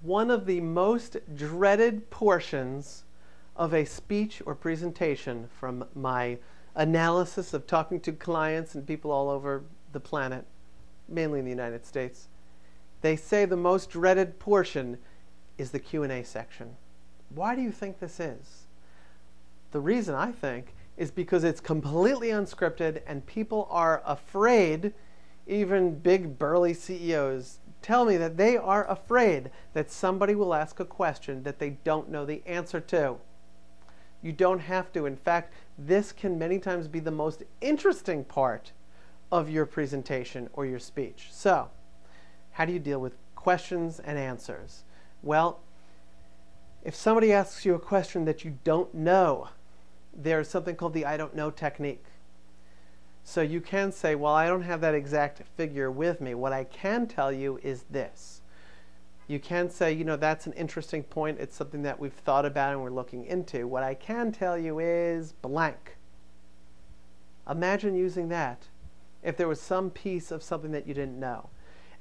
One of the most dreaded portions of a speech or presentation from my analysis of talking to clients and people all over the planet, mainly in the United States, they say the most dreaded portion is the Q&A section. Why do you think this is? The reason, I think, is because it's completely unscripted and people are afraid. Even big burly CEOs tell me that they are afraid that somebody will ask a question that they don't know the answer to. You don't have to. In fact, this can many times be the most interesting part of your presentation or your speech. So, how do you deal with questions and answers? Well, if somebody asks you a question that you don't know, there's something called the I don't know technique. So you can say, well, I don't have that exact figure with me. What I can tell you is this. You can say, you know, that's an interesting point. It's something that we've thought about and we're looking into. What I can tell you is blank. Imagine using that if there was some piece of something that you didn't know.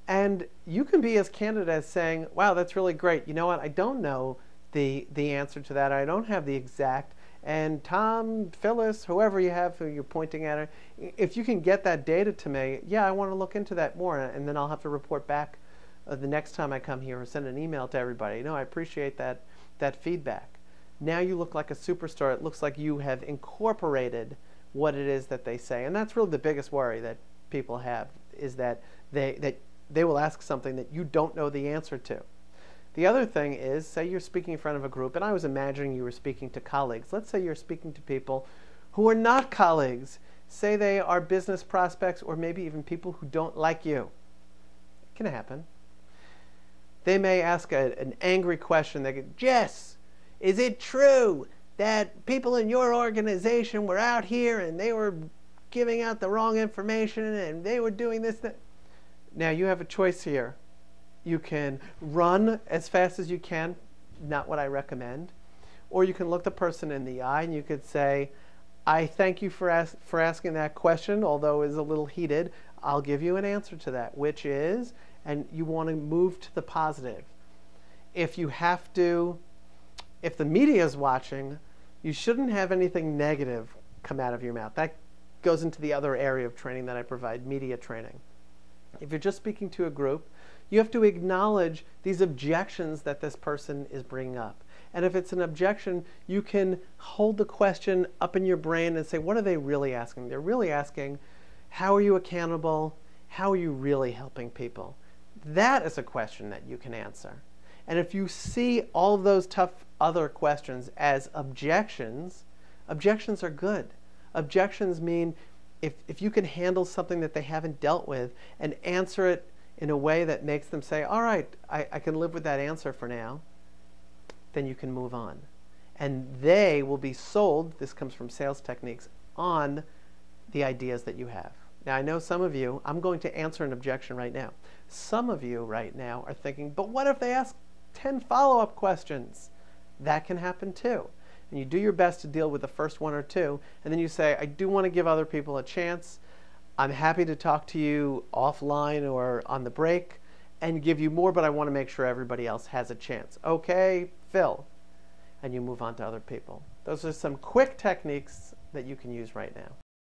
And you can be as candid as saying, wow, that's really great. You know what? I don't know the answer to that. I don't have the exact. And Tom, Phyllis, whoever you have who you're pointing at, if you can get that data to me, yeah, I want to look into that more. And then I'll have to report back the next time I come here or send an email to everybody. No, I appreciate that feedback. Now you look like a superstar. It looks like you have incorporated what it is that they say. And that's really the biggest worry that people have, is that they will ask something that you don't know the answer to. The other thing is, say you're speaking in front of a group, and I was imagining you were speaking to colleagues. Let's say you're speaking to people who are not colleagues. Say they are business prospects or maybe even people who don't like you. It can happen. They may ask an angry question. They go, Jess, is it true that people in your organization were out here and they were giving out the wrong information and they were doing this, that? Now you have a choice here. You can run as fast as you can, not what I recommend. Or you can look the person in the eye and you could say, I thank you for asking that question, although it's a little heated. I'll give you an answer to that, which is, and you want to move to the positive. If the media is watching, you shouldn't have anything negative come out of your mouth. That goes into the other area of training that I provide, media training. If you're just speaking to a group, you have to acknowledge these objections that this person is bringing up. And if it's an objection, you can hold the question up in your brain and say, what are they really asking? They're really asking, how are you accountable? How are you really helping people? That is a question that you can answer. And if you see all of those tough other questions as objections, objections are good. Objections mean if you can handle something that they haven't dealt with and answer it in a way that makes them say, all right, I can live with that answer for now, then you can move on. And they will be sold, this comes from sales techniques, on the ideas that you have. Now I know some of you, I'm going to answer an objection right now. Some of you right now are thinking, but what if they ask 10 follow-up questions? That can happen too. And you do your best to deal with the first one or two, and then you say, I do want to give other people a chance. I'm happy to talk to you offline or on the break and give you more, but I want to make sure everybody else has a chance. Okay, Phil. And you move on to other people. Those are some quick techniques that you can use right now.